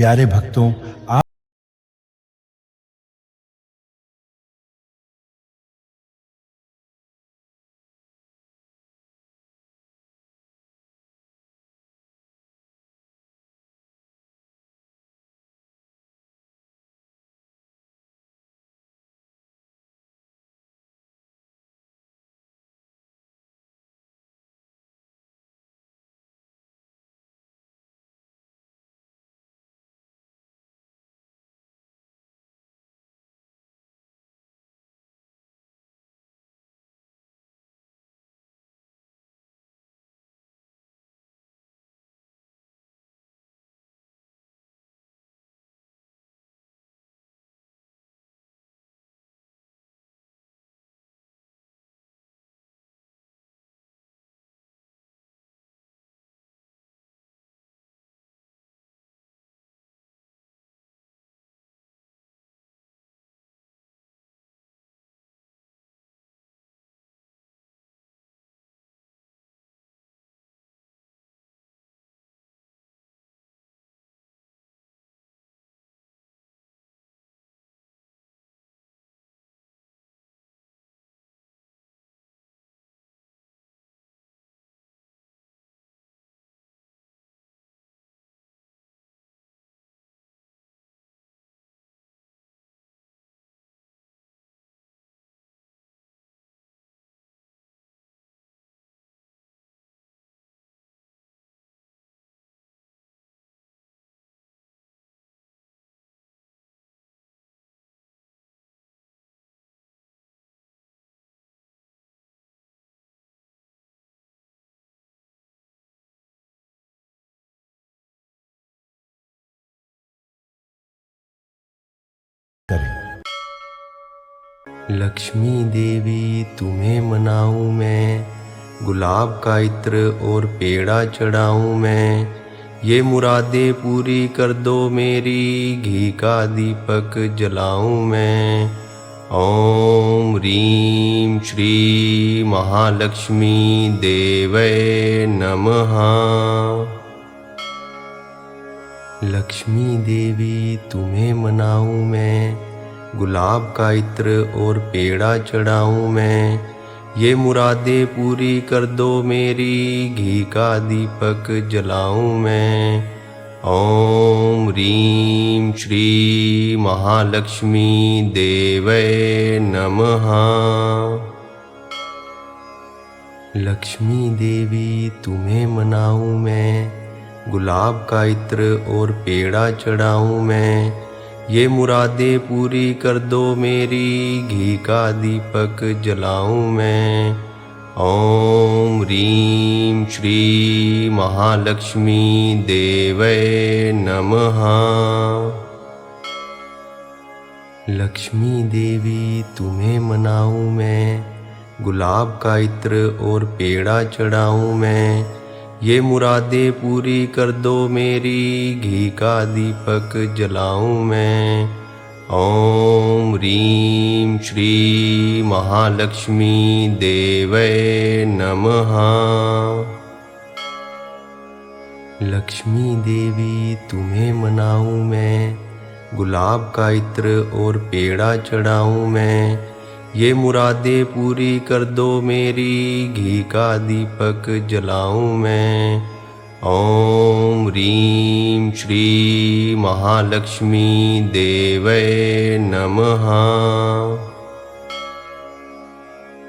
प्यारे भक्तों, आप करें। लक्ष्मी देवी तुम्हें मनाऊं मैं, गुलाब का इत्र और पेड़ा चढ़ाऊं मैं। ये मुरादें पूरी कर दो मेरी, घी का दीपक जलाऊं मैं। ओम ह्रीं श्री महालक्ष्मी देवै नमः। लक्ष्मी देवी तुम्हें मनाऊं मैं, गुलाब का इत्र और पेड़ा चढ़ाऊं मैं। ये मुरादें पूरी कर दो मेरी, घी का दीपक जलाऊं मैं। ओम ह्रीं श्री महालक्ष्मी देवै नमः। लक्ष्मी देवी तुम्हें मनाऊं मैं, गुलाब का इत्र और पेड़ा चढ़ाऊं मैं। ये मुरादें पूरी कर दो मेरी, घी का दीपक जलाऊं मैं। ओम ह्रीं श्री महालक्ष्मी देवै नमः। लक्ष्मी देवी तुम्हें मनाऊं मैं, गुलाब का इत्र और पेड़ा चढ़ाऊं मैं। ये मुरादें पूरी कर दो मेरी, घी का दीपक जलाऊं मैं। ओम ह्रीं श्री महालक्ष्मी देवै नमः। लक्ष्मी देवी तुम्हें मनाऊं मैं, गुलाब का इत्र और पेड़ा चढ़ाऊं मैं। ये मुरादें पूरी कर दो मेरी, घी का दीपक जलाऊं मैं। ओम ह्रीं श्री महालक्ष्मी देवै नमः।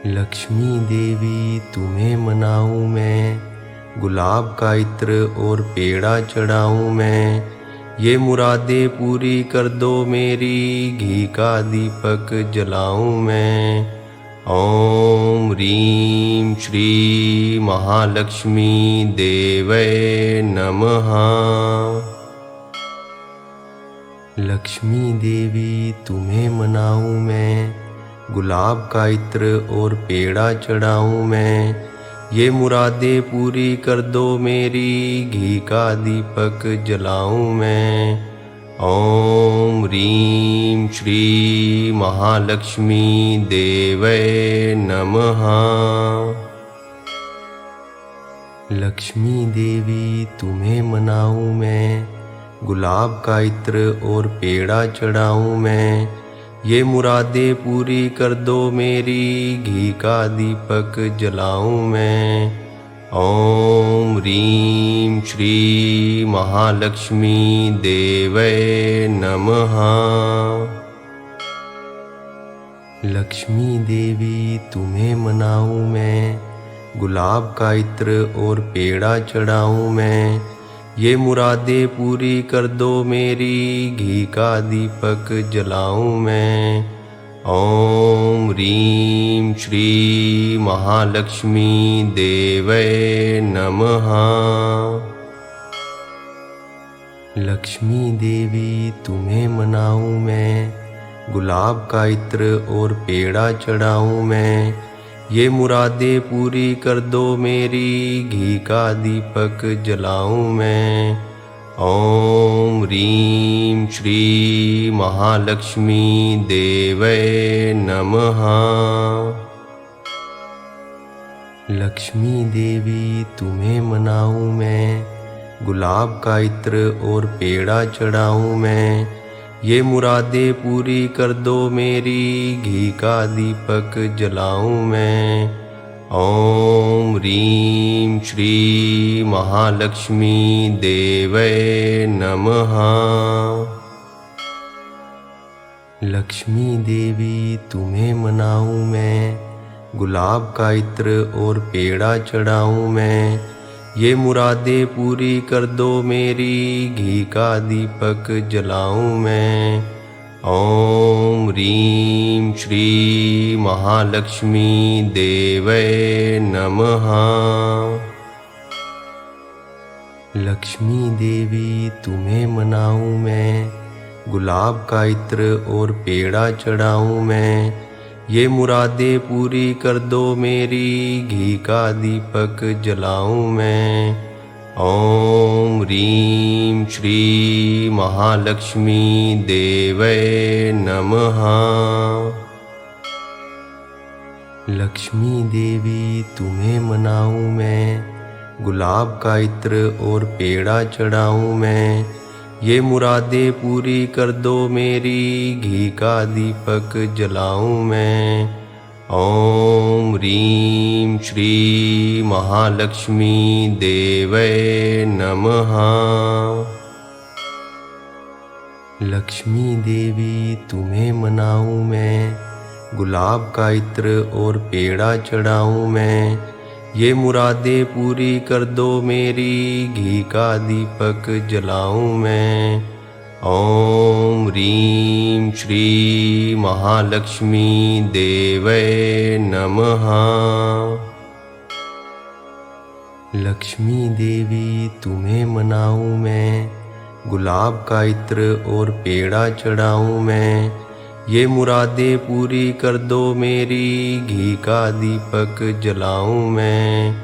लक्ष्मी देवी तुम्हें मनाऊं मैं, गुलाब का इत्र और पेड़ा चढ़ाऊं मैं। ये मुरादें पूरी कर दो मेरी, घी का दीपक जलाऊं मैं। ओम ह्रीं श्री महालक्ष्मी देवै नमः। लक्ष्मी देवी तुम्हें मनाऊं मैं, गुलाब का इत्र और पेड़ा चढ़ाऊं मैं। ये मुरादें पूरी कर दो मेरी, घी का दीपक जलाऊं मैं। ओम ह्रीं श्री महालक्ष्मी देवै नमः। लक्ष्मी देवी तुम्हें मनाऊं मैं, गुलाब का इत्र और पेड़ा चढ़ाऊं मैं। ये मुरादें पूरी कर दो मेरी, घी का दीपक जलाऊं मैं। ओम ह्रीं श्री महालक्ष्मी देवै नमः। लक्ष्मी देवी तुम्हें मनाऊं मैं, गुलाब का इत्र और पेड़ा चढ़ाऊं मैं। ये मुरादें पूरी कर दो मेरी, घी का दीपक जलाऊं मैं। ओम ह्रीं श्री महालक्ष्मी देवै नमः। लक्ष्मी देवी तुम्हें मनाऊं मैं, गुलाब का इत्र और पेड़ा चढ़ाऊं मैं। ये मुरादें पूरी कर दो मेरी, घी का दीपक जलाऊं मैं। ओम ह्रीं श्री महालक्ष्मी देवै नमः। लक्ष्मी देवी तुम्हें मनाऊं मैं, गुलाब का इत्र और पेड़ा चढ़ाऊं मैं। ये मुरादें पूरी कर दो मेरी, घी का दीपक जलाऊं मैं। ओम ह्रीं श्री महालक्ष्मी देवै नमः। लक्ष्मी देवी तुम्हें मनाऊं मैं, गुलाब का इत्र और पेड़ा चढ़ाऊं मैं। ये मुरादें पूरी कर दो मेरी, घी का दीपक जलाऊं मैं। ओम ह्रीं श्री महालक्ष्मी देवै नमः। लक्ष्मी देवी तुम्हें मनाऊं मैं, गुलाब का इत्र और पेड़ा चढ़ाऊं मैं। ये मुरादें पूरी कर दो मेरी, घी का दीपक जलाऊं मैं। ओम ह्रीं श्री महालक्ष्मी देवै नमः। लक्ष्मी देवी तुम्हें मनाऊं मैं, गुलाब का इत्र और पेड़ा चढ़ाऊं मैं। ये मुरादें पूरी कर दो मेरी, घी का दीपक जलाऊं मैं। ओम ह्रीं श्री महालक्ष्मी देवै नमः। लक्ष्मी देवी तुम्हें मनाऊं मैं, गुलाब का इत्र और पेड़ा चढ़ाऊं मैं। ये मुरादें पूरी कर दो मेरी, घी का दीपक जलाऊं मैं। ओम ह्रीं श्री महालक्ष्मी देवै नमः। लक्ष्मी देवी तुम्हें मनाऊं मैं, गुलाब का इत्र और पेड़ा चढ़ाऊं मैं। ये मुरादें पूरी कर दो मेरी, घी का दीपक जलाऊं मैं।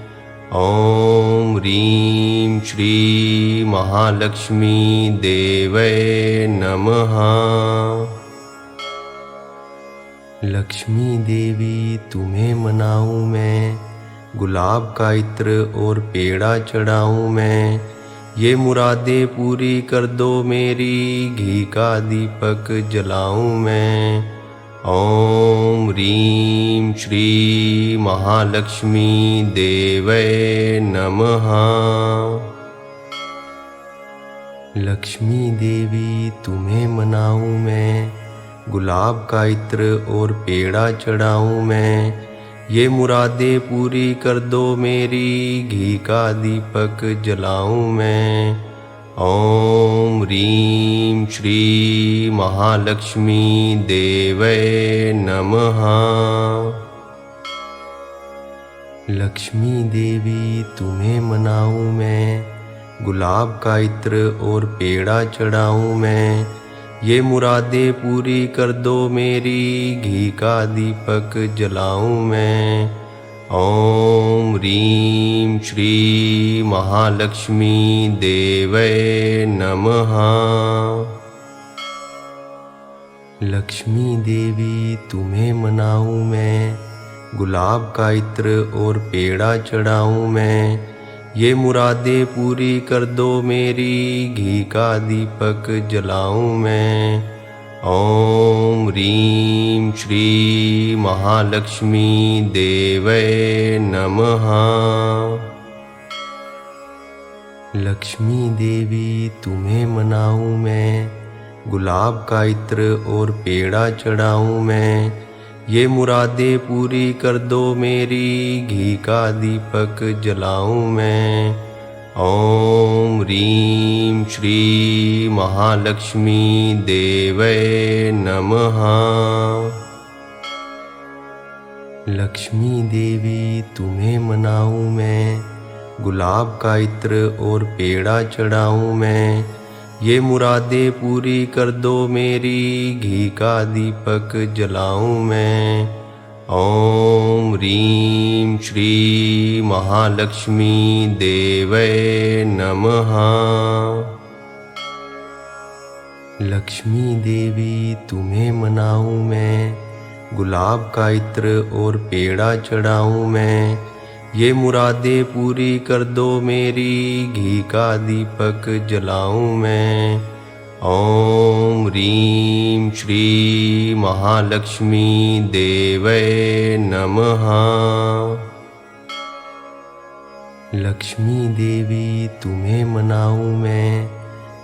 ओम ह्रीं श्री महालक्ष्मी देवै नमः। लक्ष्मी देवी तुम्हें मनाऊं मैं, गुलाब का इत्र और पेड़ा चढ़ाऊं मैं। ये मुरादें पूरी कर दो मेरी, घी का दीपक जलाऊं मैं। ओम ह्रीं श्री महालक्ष्मी देवै नमः। लक्ष्मी देवी तुम्हें मनाऊं मैं, गुलाब का इत्र और पेड़ा चढ़ाऊं मैं। ये मुरादें पूरी कर दो मेरी, घी का दीपक जलाऊं मैं। ओम ह्रीं श्री महालक्ष्मी देवै नमः। लक्ष्मी देवी तुम्हें मनाऊं मैं, गुलाब का इत्र और पेड़ा चढ़ाऊं मैं। ये मुरादें पूरी कर दो मेरी, घी का दीपक जलाऊं मैं। ओम ह्रीं श्री महालक्ष्मी देवै नमः। लक्ष्मी देवी तुम्हें मनाऊं मैं, गुलाब का इत्र और पेड़ा चढ़ाऊं मैं। ये मुरादें पूरी कर दो मेरी, घी का दीपक जलाऊं मैं। ओम ह्रीं श्री महालक्ष्मी देवै नमः। लक्ष्मी देवी तुम्हें मनाऊं मैं, गुलाब का इत्र और पेड़ा चढ़ाऊं मैं। ये मुरादें पूरी कर दो मेरी, घी का दीपक जलाऊं मैं। ओम ह्रीं श्री महालक्ष्मी देवै नमः। लक्ष्मी देवी तुम्हें मनाऊं मैं, गुलाब का इत्र और पेड़ा चढ़ाऊं मैं। ये मुरादें पूरी कर दो मेरी, घी का दीपक जलाऊं मैं। ओम ह्रीं श्री महालक्ष्मी देवै नमः। लक्ष्मी देवी तुम्हें मनाऊं मैं, गुलाब का इत्र और पेड़ा चढ़ाऊं मैं। ये मुरादें पूरी कर दो मेरी, घी का दीपक जलाऊं मैं। ओम ह्रीं श्री महालक्ष्मी देवै नमः। लक्ष्मी देवी तुम्हें मनाऊं मैं,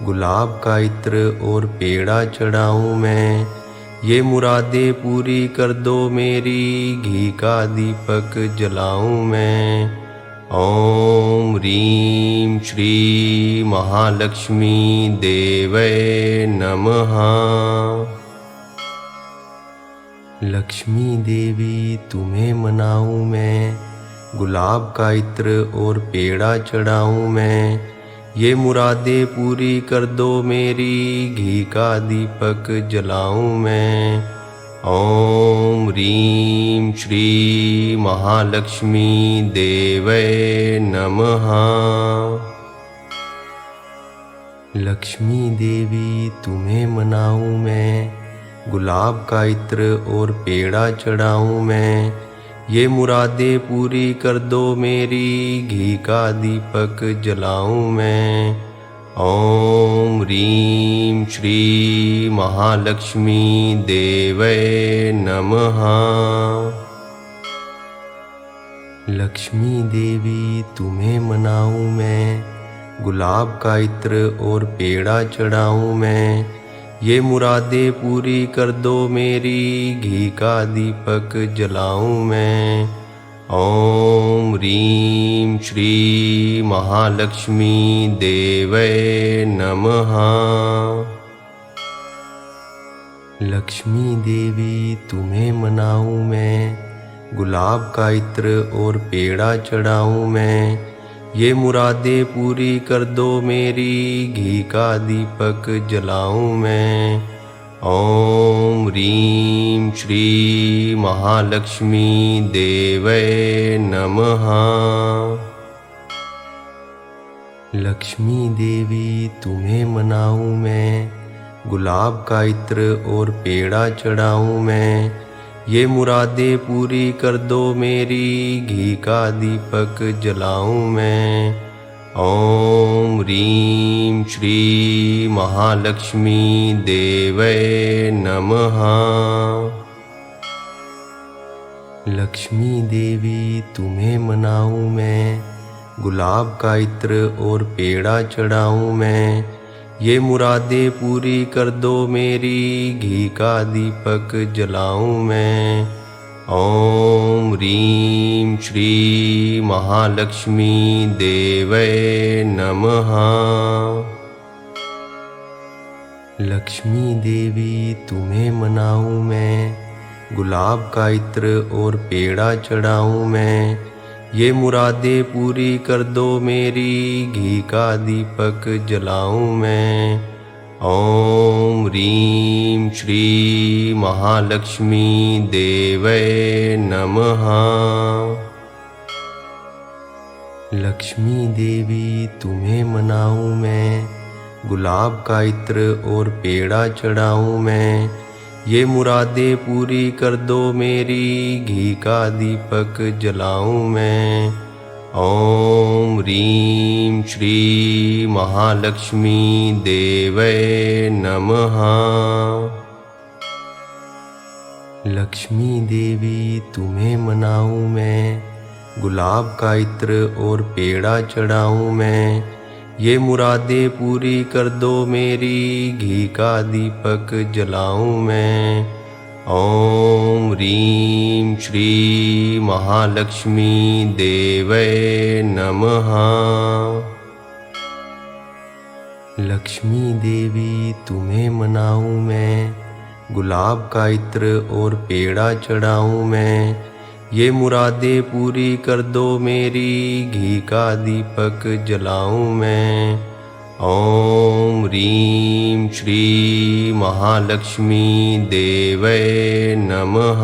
गुलाब का इत्र और पेड़ा चढ़ाऊं मैं। ये मुरादें पूरी कर दो मेरी, घी का दीपक जलाऊं मैं। ओम ह्रीं श्री महालक्ष्मी देवै नमः। लक्ष्मी देवी तुम्हें मनाऊं मैं, गुलाब का इत्र और पेड़ा चढ़ाऊं मैं। ये मुरादें पूरी कर दो मेरी, घी का दीपक जलाऊं मैं। ओम ह्रीं श्री महालक्ष्मी देवै नमः। लक्ष्मी देवी तुम्हें मनाऊं मैं, गुलाब का इत्र और पेड़ा चढ़ाऊं मैं। ये मुरादें पूरी कर दो मेरी, घी का दीपक जलाऊं मैं। ओम ह्रीं श्री महालक्ष्मी देवै नमः। लक्ष्मी देवी तुम्हें मनाऊं मैं, गुलाब का इत्र और पेड़ा चढ़ाऊं मैं। ये मुरादें पूरी कर दो मेरी, घी का दीपक जलाऊं मैं। ओम ह्रीं श्री महालक्ष्मी देवै नमः। लक्ष्मी देवी तुम्हें मनाऊं मैं, गुलाब का इत्र और पेड़ा चढ़ाऊं मैं। ये मुरादें पूरी कर दो मेरी, घी का दीपक जलाऊं मैं। ओम ह्रीं श्री महालक्ष्मी देवै नमः। लक्ष्मी देवी तुम्हें मनाऊं मैं, गुलाब का इत्र और पेड़ा चढ़ाऊं मैं। ये मुरादें पूरी कर दो मेरी, घी का दीपक जलाऊं मैं। ओम ह्रीं श्री महालक्ष्मी देवै नमः। लक्ष्मी देवी तुम्हें मनाऊं मैं, गुलाब का इत्र और पेड़ा चढ़ाऊं मैं। ये मुरादें पूरी कर दो मेरी, घी का दीपक जलाऊं मैं। ओम ह्रीं श्री महालक्ष्मी देवै नमः। लक्ष्मी देवी तुम्हें मनाऊं मैं, गुलाब का इत्र और पेड़ा चढ़ाऊं मैं। ये मुरादें पूरी कर दो मेरी, घी का दीपक जलाऊं मैं। ओम ह्रीं श्री महालक्ष्मी देवै नमः। लक्ष्मी देवी तुम्हें मनाऊं मैं, गुलाब का इत्र और पेड़ा चढ़ाऊं मैं। ये मुरादें पूरी कर दो मेरी, घी का दीपक जलाऊं मैं। ॐ ह्रीं श्री महालक्ष्मी देवै नमः। लक्ष्मी देवी तुम्हें मनाऊं मैं, गुलाब का इत्र और पेड़ा चढ़ाऊं मैं। ये मुरादें पूरी कर दो मेरी, घी का दीपक जलाऊं मैं। ॐ ह्रीं श्री महालक्ष्मी देवै नमः। लक्ष्मी देवी तुम्हें मनाऊं मैं, गुलाब का इत्र और पेड़ा चढ़ाऊं मैं। ये मुरादें पूरी कर दो मेरी, घी का दीपक जलाऊं मैं। ॐ ह्रीं श्री महालक्ष्मी देवै नमः।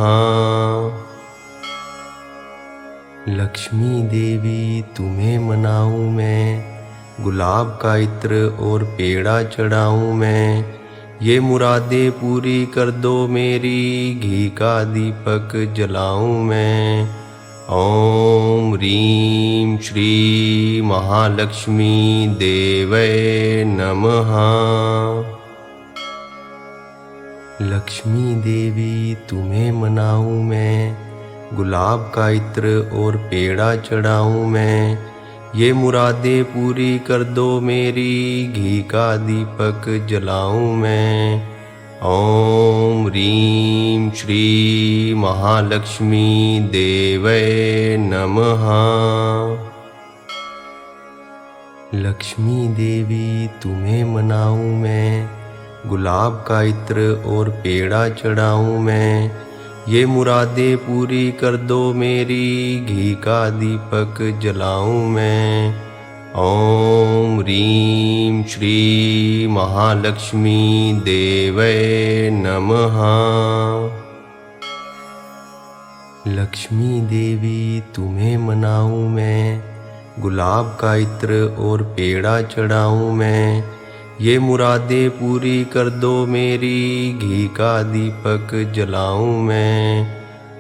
लक्ष्मी देवी तुम्हें मनाऊं मैं, गुलाब का इत्र और पेड़ा चढ़ाऊं मैं। ये मुरादें पूरी कर दो मेरी, घी का दीपक जलाऊं मैं। ॐ ह्रीं श्री महालक्ष्मी देवै नमः। लक्ष्मी देवी तुम्हें मनाऊं मैं, गुलाब का इत्र और पेड़ा चढ़ाऊं मैं। ये मुरादें पूरी कर दो मेरी, घी का दीपक जलाऊं मैं। ॐ ह्रीं श्री महालक्ष्मी देवै नमः। लक्ष्मी देवी तुम्हें मनाऊं मैं, गुलाब का इत्र और पेड़ा चढ़ाऊं मैं। ये मुरादें पूरी कर दो मेरी, घी का दीपक जलाऊं मैं। ॐ ह्रीं श्री महालक्ष्मी देवै नमः। लक्ष्मी देवी तुम्हें मनाऊं मैं, गुलाब का इत्र और पेड़ा चढ़ाऊं मैं। ये मुरादें पूरी कर दो मेरी, घी का दीपक जलाऊं मैं।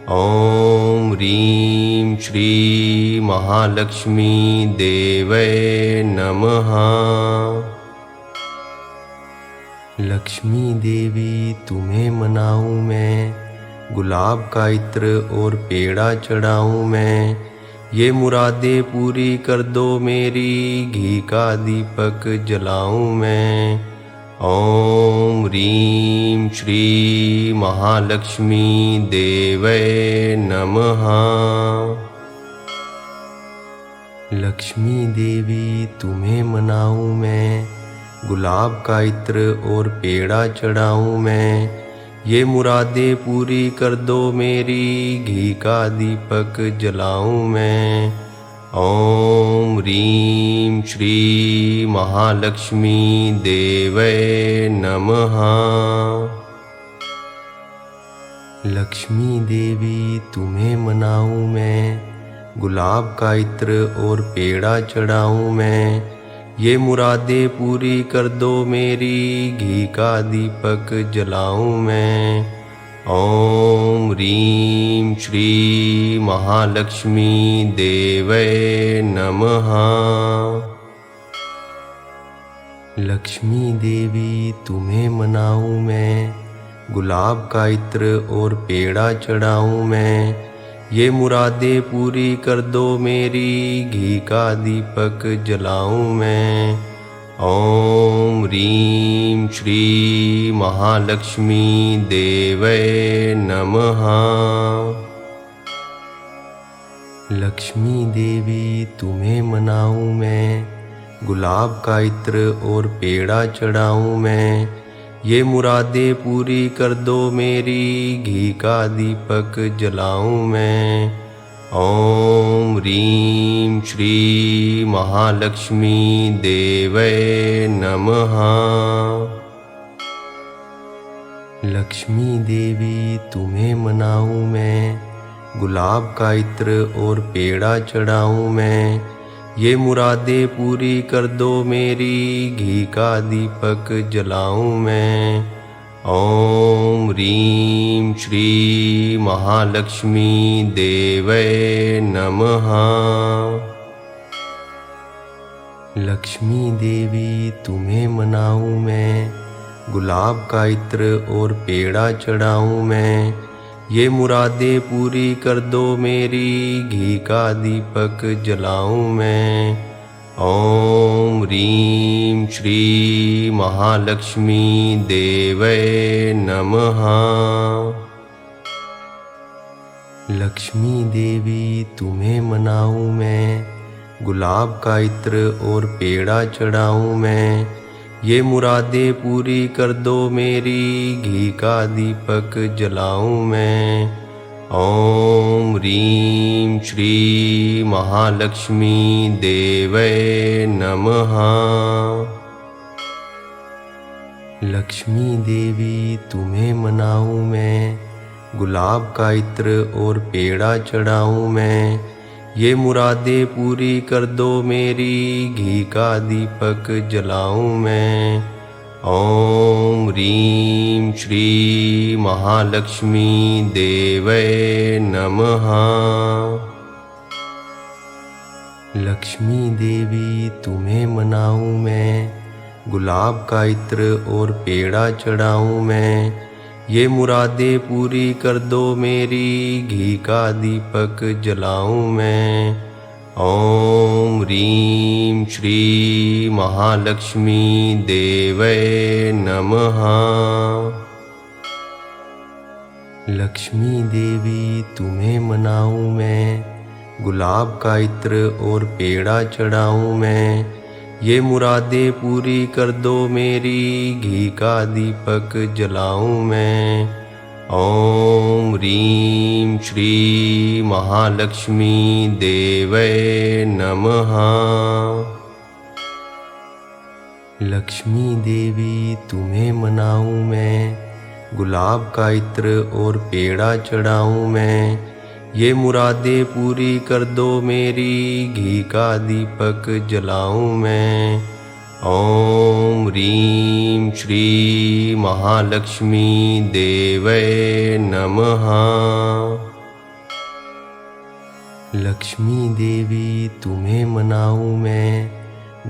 ॐ ह्रीं श्री महालक्ष्मी देवै नमः। लक्ष्मी देवी तुम्हें मनाऊं मैं, गुलाब का इत्र और पेड़ा चढ़ाऊं मैं। ये मुरादें पूरी कर दो मेरी, घी का दीपक जलाऊं मैं। ॐ ह्रीं श्री महालक्ष्मी देवै नमः। लक्ष्मी देवी तुम्हें मनाऊं मैं, गुलाब का इत्र और पेड़ा चढ़ाऊं मैं। ये मुरादें पूरी कर दो मेरी, घी का दीपक जलाऊं मैं। ॐ ह्रीं श्री महालक्ष्मी देवै नमः। लक्ष्मी देवी तुम्हें मनाऊं मैं, गुलाब का इत्र और पेड़ा चढ़ाऊं मैं। ये मुरादें पूरी कर दो मेरी, घी का दीपक जलाऊं मैं। ॐ ह्रीं श्री महालक्ष्मी देवै नमः। लक्ष्मी देवी तुम्हें मनाऊं मैं, गुलाब का इत्र और पेड़ा चढ़ाऊं मैं। ये मुरादें पूरी कर दो मेरी, घी का दीपक जलाऊं मैं। ॐ ह्रीं श्री महालक्ष्मी देवै नमः। लक्ष्मी देवी तुम्हें मनाऊं मैं, गुलाब का इत्र और पेड़ा चढ़ाऊं मैं। ये मुरादें पूरी कर दो मेरी, घी का दीपक जलाऊं मैं। ॐ ह्रीं श्री महालक्ष्मी देवै नमः। लक्ष्मी देवी तुम्हें मनाऊं मैं, गुलाब का इत्र और पेड़ा चढ़ाऊं मैं। ये मुरादें पूरी कर दो मेरी, घी का दीपक जलाऊं मैं। ॐ ह्रीं श्री महालक्ष्मी देवै नमः। लक्ष्मी देवी तुम्हें मनाऊं मैं, गुलाब का इत्र और पेड़ा चढ़ाऊं मैं। ये मुरादें पूरी कर दो मेरी, घी का दीपक जलाऊं मैं। ओम ह्रीं श्री महालक्ष्मी देवै नमः। लक्ष्मी देवी तुम्हें मनाऊं मैं, गुलाब का इत्र और पेड़ा चढ़ाऊं मैं। ये मुरादें पूरी कर दो मेरी, घी का दीपक जलाऊं मैं। ओम ह्रीं श्री महालक्ष्मी देवै नमः। लक्ष्मी देवी तुम्हें मनाऊं मैं, गुलाब का इत्र और पेड़ा चढ़ाऊं मैं। ये मुरादें पूरी कर दो मेरी, घी का दीपक जलाऊं मैं। ओम ह्रीं श्री महालक्ष्मी देवै नमः। लक्ष्मी देवी तुम्हें मनाऊं मैं, गुलाब का इत्र और पेड़ा चढ़ाऊं मैं। ये मुरादें पूरी कर दो मेरी, घी का दीपक जलाऊं मैं। ओम ह्रीं श्री महालक्ष्मी देवै नमः। लक्ष्मी देवी तुम्हें मनाऊं मैं, गुलाब का इत्र और पेड़ा चढ़ाऊं मैं। ये मुरादें पूरी कर दो मेरी, घी का दीपक जलाऊं मैं। ओम ह्रीं श्री महालक्ष्मी देवै नमः। लक्ष्मी देवी तुम्हें मनाऊं मैं, गुलाब का इत्र और पेड़ा चढ़ाऊं मैं। ये मुरादें पूरी कर दो मेरी, घी का दीपक जलाऊं मैं। ओम ह्रीं श्री महालक्ष्मी देवै नमः। लक्ष्मी देवी तुम्हें मनाऊं मैं,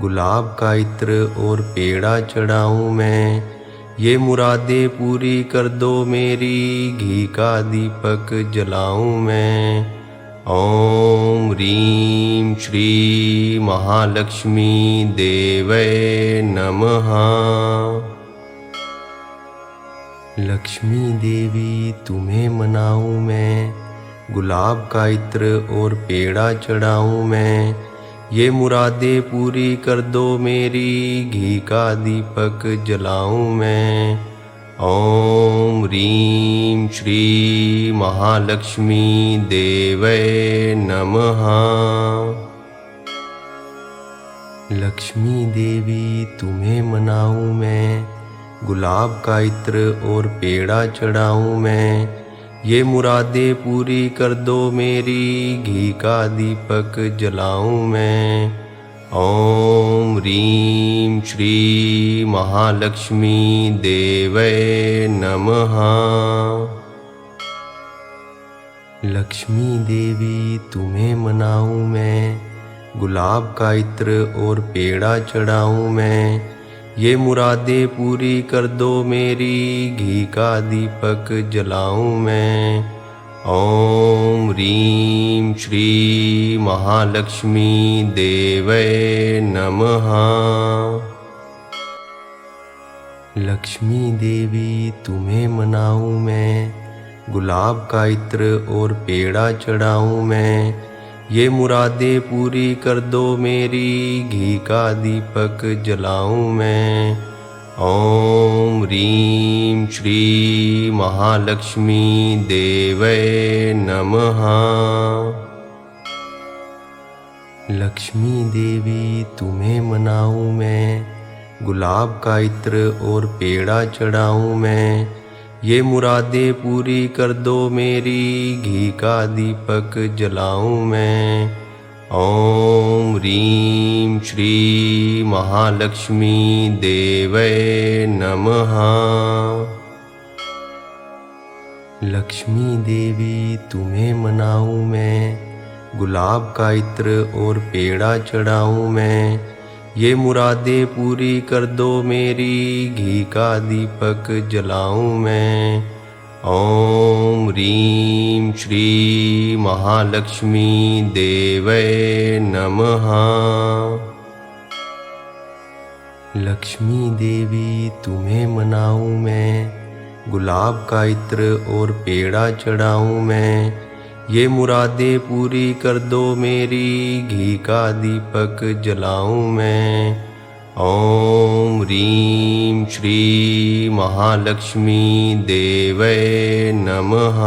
गुलाब का इत्र और पेड़ा चढ़ाऊं मैं। ये मुरादें पूरी कर दो मेरी, घी का दीपक जलाऊं मैं। ओम ह्रीं श्री महालक्ष्मी देवै नमः। लक्ष्मी देवी तुम्हें मनाऊं मैं, गुलाब का इत्र और पेड़ा चढ़ाऊं मैं। ये मुरादें पूरी कर दो मेरी, घी का दीपक जलाऊं मैं। ओम ह्रीं श्री महालक्ष्मी देवै नमः। लक्ष्मी देवी तुम्हें मनाऊं मैं, गुलाब का इत्र और पेड़ा चढ़ाऊं मैं। ये मुरादें पूरी कर दो मेरी, घी का दीपक जलाऊं मैं। ओम ह्रीं श्री महालक्ष्मी देवै नमः। लक्ष्मी देवी तुम्हें मनाऊं मैं, गुलाब का इत्र और पेड़ा चढ़ाऊं मैं। ये मुरादें पूरी कर दो मेरी, घी का दीपक जलाऊं मैं। ओम ह्रीं श्री महालक्ष्मी देवै नमः। लक्ष्मी देवी तुम्हें मनाऊं मैं, गुलाब का इत्र और पेड़ा चढ़ाऊं मैं। ये मुरादें पूरी कर दो मेरी, घी का दीपक जलाऊं मैं। ओम ह्रीं श्री महालक्ष्मी देवै नमः। लक्ष्मी देवी तुम्हें मनाऊं मैं, गुलाब का इत्र और पेड़ा चढ़ाऊं मैं। ये मुरादें पूरी कर दो मेरी, घी का दीपक जलाऊं मैं। ओम ह्रीं श्री महालक्ष्मी देवै नमः। लक्ष्मी देवी तुम्हें मनाऊं मैं, गुलाब का इत्र और पेड़ा चढ़ाऊं मैं। ये मुरादें पूरी कर दो मेरी, घी का दीपक जलाऊं मैं। ओम ह्रीं श्री महालक्ष्मी देवै नमः। लक्ष्मी देवी तुम्हें मनाऊं मैं, गुलाब का इत्र और पेड़ा चढ़ाऊं मैं। ये मुरादें पूरी कर दो मेरी, घी का दीपक जलाऊं मैं। ओम ह्रीं श्री महालक्ष्मी देवै नमः।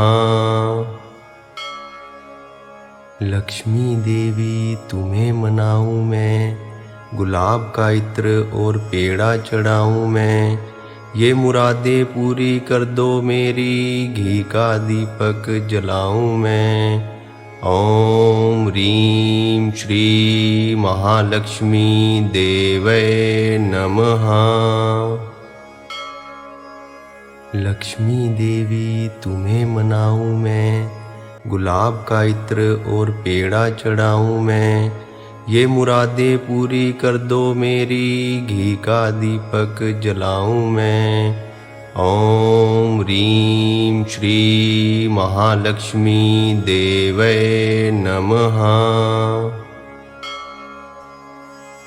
लक्ष्मी देवी तुम्हें मनाऊं मैं, गुलाब का इत्र और पेड़ा चढ़ाऊं मैं। ये मुरादें पूरी कर दो मेरी, घी का दीपक जलाऊं मैं। ओम ह्रीं श्री महालक्ष्मी देवै नमः। लक्ष्मी देवी तुम्हें मनाऊं मैं, गुलाब का इत्र और पेड़ा चढ़ाऊं मैं। ये मुरादें पूरी कर दो मेरी, घी का दीपक जलाऊं मैं। ओम ह्रीं श्री महालक्ष्मी देवै नमः।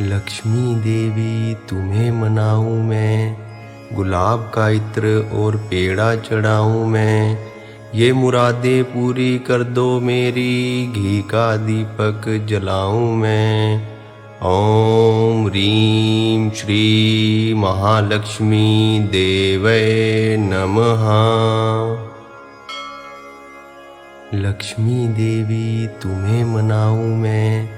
लक्ष्मी देवी तुम्हें मनाऊं मैं, गुलाब का इत्र और पेड़ा चढ़ाऊं मैं। ये मुरादें पूरी कर दो मेरी, घी का दीपक जलाऊं मैं। ओम ह्रीं श्री महालक्ष्मी देवै नमः। लक्ष्मी देवी तुम्हें मनाऊं मैं,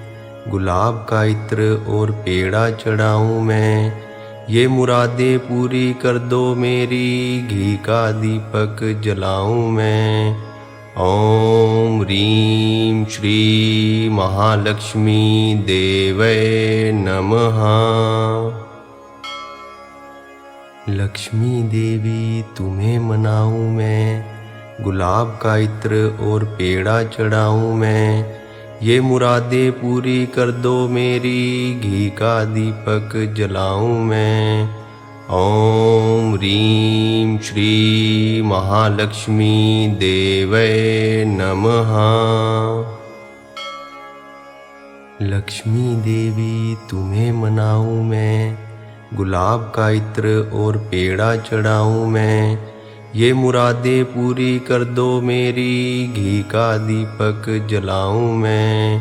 गुलाब का इत्र और पेड़ा चढ़ाऊं मैं। ये मुरादें पूरी कर दो मेरी, घी का दीपक जलाऊं मैं। ओम ह्रीं श्री महालक्ष्मी देवै नमः। लक्ष्मी देवी तुम्हें मनाऊं मैं, गुलाब का इत्र और पेड़ा चढ़ाऊं मैं। ये मुरादें पूरी कर दो मेरी, घी का दीपक जलाऊं मैं। ओम ह्रीं श्री महालक्ष्मी देवै नमः। लक्ष्मी देवी तुम्हें मनाऊं मैं, गुलाब का इत्र और पेड़ा चढ़ाऊं मैं। ये मुरादें पूरी कर दो मेरी, घी का दीपक जलाऊं मैं।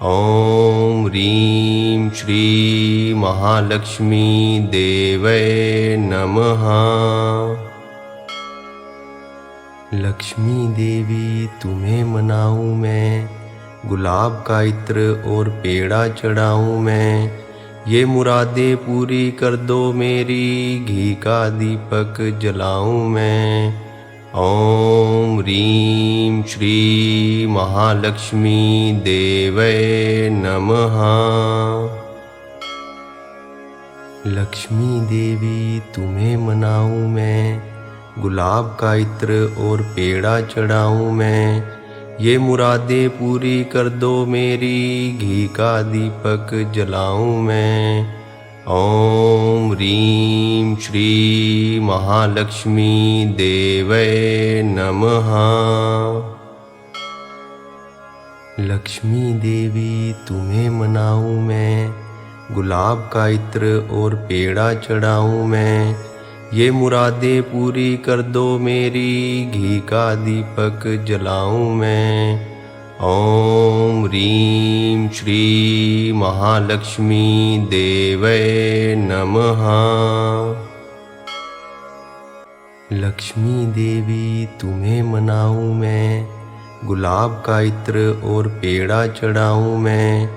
ओम ह्रीं श्री महालक्ष्मी देवै नमः। लक्ष्मी देवी तुम्हें मनाऊं मैं, गुलाब का इत्र और पेड़ा चढ़ाऊं मैं। ये मुरादें पूरी कर दो मेरी, घी का दीपक जलाऊं मैं। ओम ह्रीं श्री महालक्ष्मी देवै नमः। लक्ष्मी देवी तुम्हें मनाऊं मैं, गुलाब का इत्र और पेड़ा चढ़ाऊं मैं। ये मुरादें पूरी कर दो मेरी, घी का दीपक जलाऊं मैं। ओम ह्रीं श्री महालक्ष्मी देवै नमः। लक्ष्मी देवी तुम्हें मनाऊं मैं, गुलाब का इत्र और पेड़ा चढ़ाऊं मैं। ये मुरादें पूरी कर दो मेरी, घी का दीपक जलाऊं मैं। ओम ह्रीं श्री महालक्ष्मी देवै नमः। लक्ष्मी देवी तुम्हें मनाऊं मैं, गुलाब का इत्र और पेड़ा चढ़ाऊं मैं।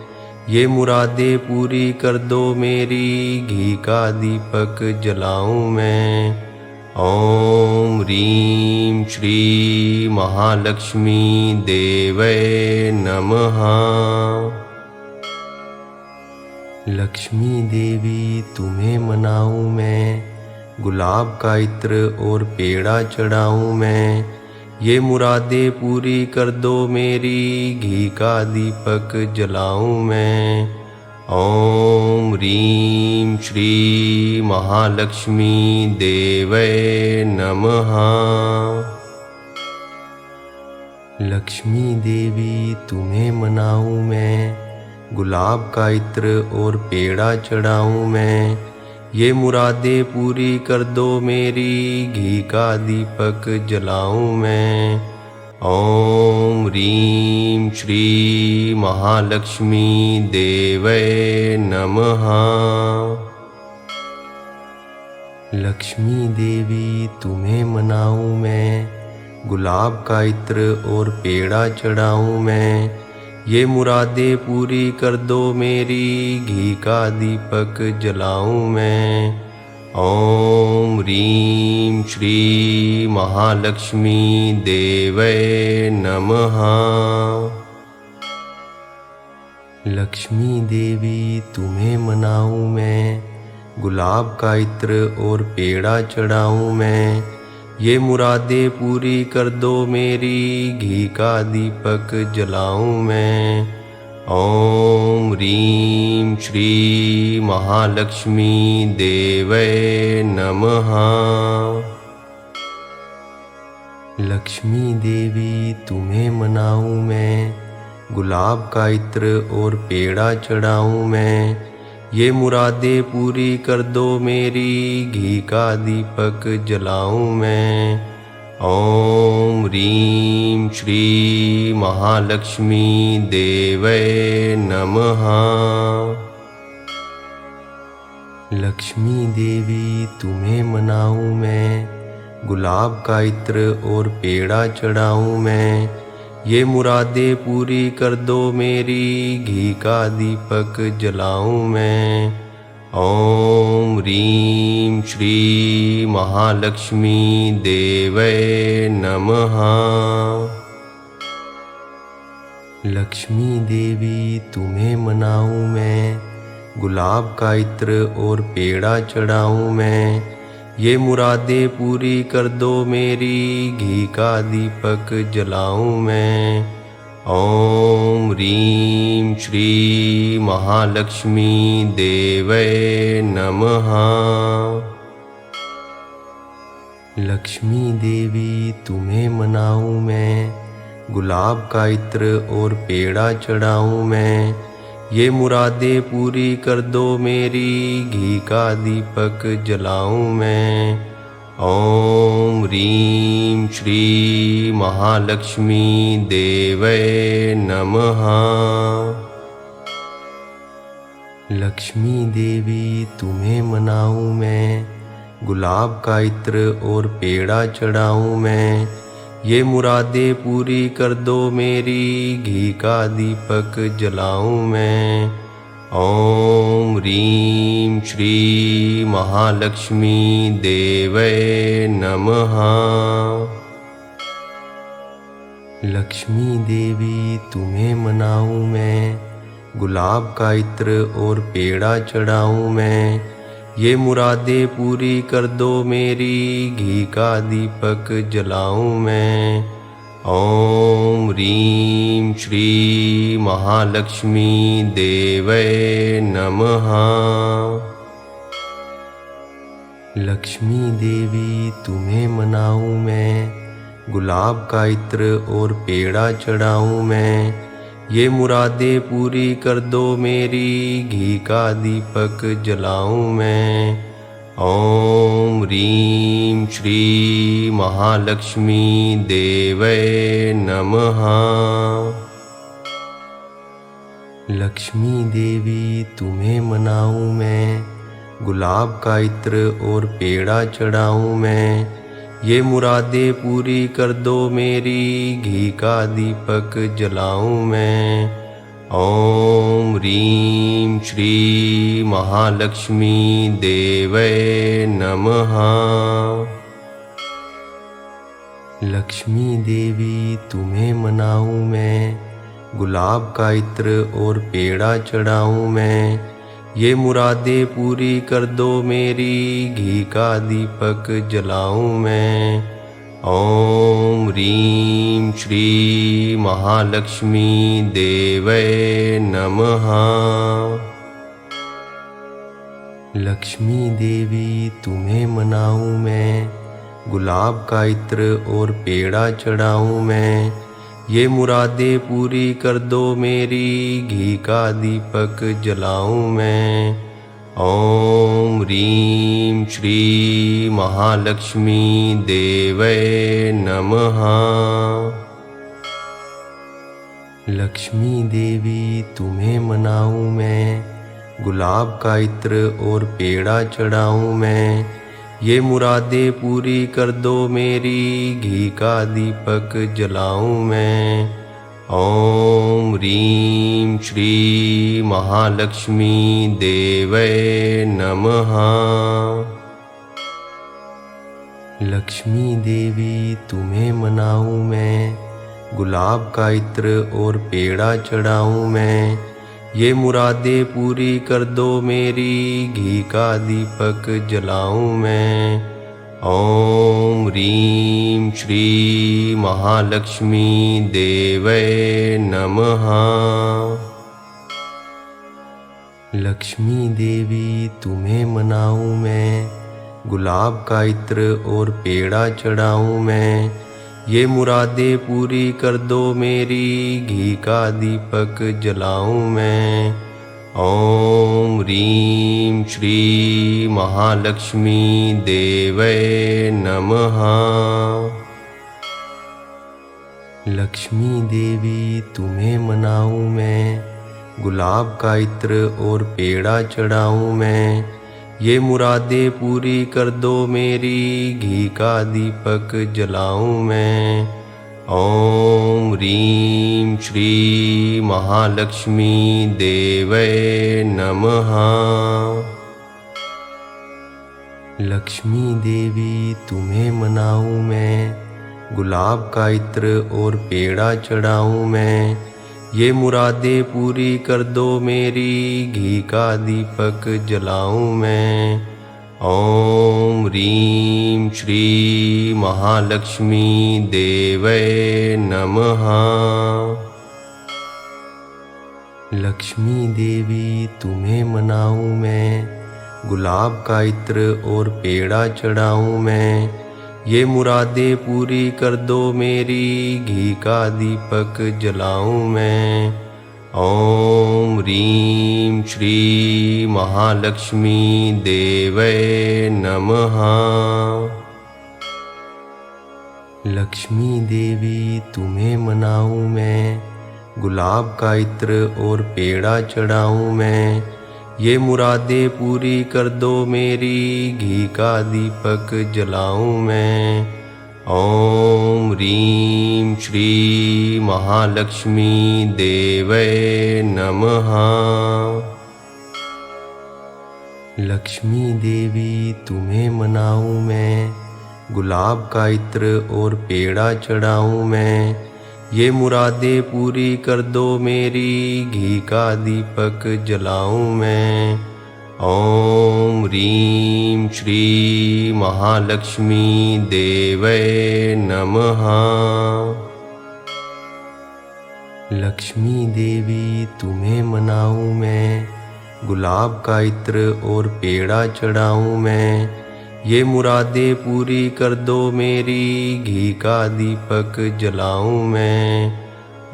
ये मुरादें पूरी कर दो मेरी, घी का दीपक जलाऊं मैं। ओम ह्रीं श्री महालक्ष्मी देवै नमः। लक्ष्मी देवी तुम्हें मनाऊं मैं, गुलाब का इत्र और पेड़ा चढ़ाऊं मैं। ये मुरादें पूरी कर दो मेरी, घी का दीपक जलाऊं मैं। ओम ह्रीं श्री महालक्ष्मी देवै नमः। लक्ष्मी देवी तुम्हें मनाऊं मैं, गुलाब का इत्र और पेड़ा चढ़ाऊं मैं। ये मुरादें पूरी कर दो मेरी, घी का दीपक जलाऊं मैं। ओम ह्रीं श्री महालक्ष्मी देवै नमः। लक्ष्मी देवी तुम्हें मनाऊं मैं, गुलाब का इत्र और पेड़ा चढ़ाऊं मैं। ये मुरादें पूरी कर दो मेरी, घी का दीपक जलाऊं मैं। ओम ह्रीं श्री महालक्ष्मी देवै नमः। लक्ष्मी देवी तुम्हें मनाऊं मैं, गुलाब का इत्र और पेड़ा चढ़ाऊं मैं। ये मुरादें पूरी कर दो मेरी, घी का दीपक जलाऊं मैं। ओम ह्रीं श्री महालक्ष्मी देवै नमः। लक्ष्मी देवी तुम्हें मनाऊं मैं, गुलाब का इत्र और पेड़ा चढ़ाऊं मैं। ये मुरादें पूरी कर दो मेरी, घी का दीपक जलाऊं मैं। ओम ह्रीं श्री महालक्ष्मी देवै नमः। लक्ष्मी देवी तुम्हें मनाऊं मैं, गुलाब का इत्र और पेड़ा चढ़ाऊं मैं। ये मुरादें पूरी कर दो मेरी, घी का दीपक जलाऊं मैं। ओम ह्रीं श्री महालक्ष्मी देवै नमः। लक्ष्मी देवी तुम्हें मनाऊं मैं, गुलाब का इत्र और पेड़ा चढ़ाऊं मैं। ये मुरादें पूरी कर दो मेरी, घी का दीपक जलाऊं मैं। ओम ह्रीं श्री महालक्ष्मी देवै नमः। लक्ष्मी देवी तुम्हें मनाऊं मैं, गुलाब का इत्र और पेड़ा चढ़ाऊं मैं। ये मुरादें पूरी कर दो मेरी, घी का दीपक जलाऊं मैं। ओम ह्रीं श्री महालक्ष्मी देवै नमः। लक्ष्मी देवी तुम्हें मनाऊं मैं, गुलाब का इत्र और पेड़ा चढ़ाऊं मैं। ये मुरादें पूरी कर दो मेरी, घी का दीपक जलाऊं मैं। ओम ह्रीं श्री महालक्ष्मी देवै नमः। लक्ष्मी देवी तुम्हें मनाऊं मैं, गुलाब का इत्र और पेड़ा चढ़ाऊं मैं। ये मुरादें पूरी कर दो मेरी, घी का दीपक जलाऊं मैं। ओम ह्रीं श्री महालक्ष्मी देवै नमः। लक्ष्मी देवी तुम्हें मनाऊं मैं, गुलाब का इत्र और पेड़ा चढ़ाऊं मैं। ये मुरादें पूरी कर दो मेरी, घी का दीपक जलाऊं मैं। ओम ह्रीं श्री महालक्ष्मी देवै नमः। लक्ष्मी देवी तुम्हें मनाऊं मैं, गुलाब का इत्र और पेड़ा चढ़ाऊं मैं। ये मुरादें पूरी कर दो मेरी, घी का दीपक जलाऊं मैं। ओम ह्रीं श्री महालक्ष्मी देवै नमः। लक्ष्मी देवी तुम्हें मनाऊं मैं, गुलाब का इत्र और पेड़ा चढ़ाऊं मैं। ये मुरादें पूरी कर दो मेरी, घी का दीपक जलाऊं मैं। ओम ह्रीं श्री महालक्ष्मी देवै नमः। लक्ष्मी देवी तुम्हें मनाऊं मैं, गुलाब का इत्र और पेड़ा चढ़ाऊं मैं। ये मुरादें पूरी कर दो मेरी, घी का दीपक जलाऊं मैं। ओम ह्रीं श्री महालक्ष्मी देवै नमः। लक्ष्मी देवी तुम्हें मनाऊं मैं, गुलाब का इत्र और पेड़ा चढ़ाऊं मैं। ये मुरादें पूरी कर दो मेरी, घी का दीपक जलाऊं मैं। ओम ह्रीं श्री महालक्ष्मी देवै नमः। लक्ष्मी देवी तुम्हें मनाऊं मैं, गुलाब का इत्र और पेड़ा चढ़ाऊं मैं। ये मुरादें पूरी कर दो मेरी, घी का दीपक जलाऊं मैं। ओम ह्रीं श्री महालक्ष्मी देवै नमः। लक्ष्मी देवी तुम्हें मनाऊं मैं, गुलाब का इत्र और पेड़ा चढ़ाऊं मैं। ये मुरादें पूरी कर दो मेरी, घी का दीपक जलाऊं मैं। ओम ह्रीं श्री महालक्ष्मी देवै नमः। लक्ष्मी देवी तुम्हें मनाऊं मैं, गुलाब का इत्र और पेड़ा चढ़ाऊं मैं। ये मुरादें पूरी कर दो मेरी, घी का दीपक जलाऊं मैं। ओम ह्रीं श्री महालक्ष्मी देवै नमः। लक्ष्मी देवी तुम्हें मनाऊं मैं, गुलाब का इत्र और पेड़ा चढ़ाऊं मैं। ये मुरादें पूरी कर दो मेरी, घी का दीपक जलाऊं मैं। ओम ह्रीं श्री महालक्ष्मी देवै नमः। लक्ष्मी देवी तुम्हें मनाऊं मैं, गुलाब का इत्र और पेड़ा चढ़ाऊं मैं। ये मुरादें पूरी कर दो मेरी, घी का दीपक जलाऊं मैं। ओम ह्रीं श्री महालक्ष्मी देवै नमः। लक्ष्मी देवी तुम्हें मनाऊं मैं, गुलाब का इत्र और पेड़ा चढ़ाऊं मैं। ये मुरादें पूरी कर दो मेरी, घी का दीपक जलाऊं मैं। ओम ह्रीं श्री महालक्ष्मी देवै नमः। लक्ष्मी देवी तुम्हें मनाऊं मैं, गुलाब का इत्र और पेड़ा चढ़ाऊं मैं। ये मुरादें पूरी कर दो मेरी, घी का दीपक जलाऊं मैं। ओम ह्रीं श्री महालक्ष्मी देवै नमः। लक्ष्मी देवी तुम्हें मनाऊं मैं, गुलाब का इत्र और पेड़ा चढ़ाऊं मैं। ये मुरादें पूरी कर दो मेरी, घी का दीपक जलाऊं मैं।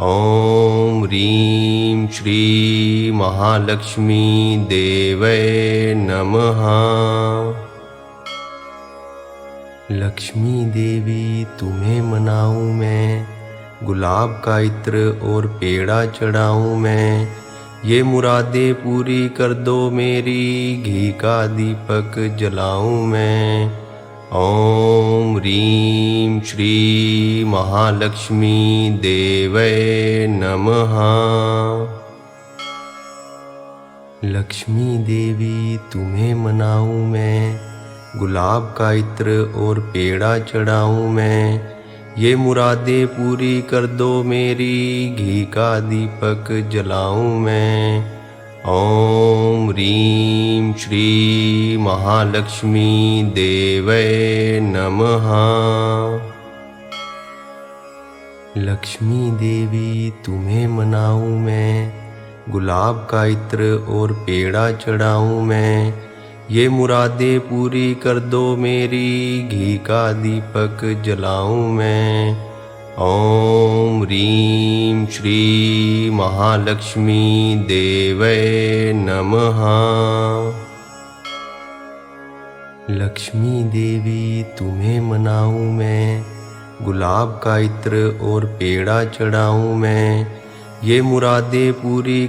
ओम ह्रीं श्री महालक्ष्मी देवै नमः। लक्ष्मी देवी तुम्हें मनाऊं मैं, गुलाब का इत्र और पेड़ा चढ़ाऊं मैं। ये मुरादें पूरी कर दो मेरी, घी का दीपक जलाऊं मैं। ओम ह्रीं श्री महालक्ष्मी देवै नमः। लक्ष्मी देवी तुम्हें मनाऊं मैं, गुलाब का इत्र और पेड़ा चढ़ाऊं मैं। ये मुरादें पूरी कर दो मेरी, घी का दीपक जलाऊं मैं। ओम ह्रीं श्री महालक्ष्मी देवै नमः। लक्ष्मी देवी तुम्हें मनाऊं मैं, गुलाब का इत्र और पेड़ा चढ़ाऊं मैं। ये मुरादें पूरी कर दो मेरी, घी का दीपक जलाऊं मैं। ओम ह्रीं श्री महालक्ष्मी देवै नमः। लक्ष्मी देवी तुम्हें मनाऊं मैं, गुलाब का इत्र और पेड़ा चढ़ाऊं मैं। ये मुरादें पूरी